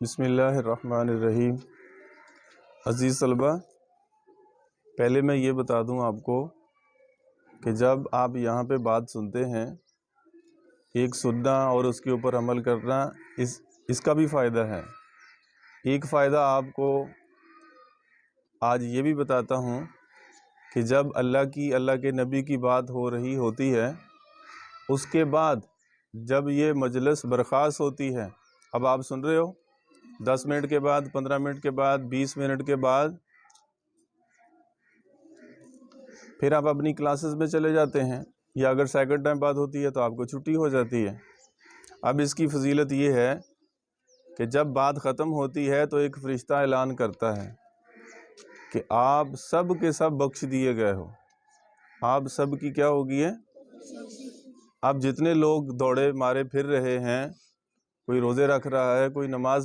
بسم اللہ الرحمن الرحیم۔ عزیز طلبہ، پہلے میں یہ بتا دوں آپ کو کہ جب آپ یہاں پہ بات سنتے ہیں، ایک سننا اور اس کے اوپر عمل کرنا، اس کا بھی فائدہ ہے۔ ایک فائدہ آپ کو آج یہ بھی بتاتا ہوں کہ جب اللہ کے نبی کی بات ہو رہی ہوتی ہے، اس کے بعد جب یہ مجلس برخاست ہوتی ہے، اب آپ سن رہے ہو، 10 منٹ کے بعد، 15 منٹ کے بعد، 20 منٹ کے بعد پھر آپ اپنی کلاسز میں چلے جاتے ہیں، یا اگر سیکنڈ ٹائم بات ہوتی ہے تو آپ کو چھٹی ہو جاتی ہے۔ اب اس کی فضیلت یہ ہے کہ جب بات ختم ہوتی ہے تو ایک فرشتہ اعلان کرتا ہے کہ آپ سب کے سب بخش دیے گئے ہو۔ آپ سب کی کیا ہوگی ہے؟ اب جتنے لوگ دوڑے مارے پھر رہے ہیں، کوئی روزے رکھ رہا ہے، کوئی نماز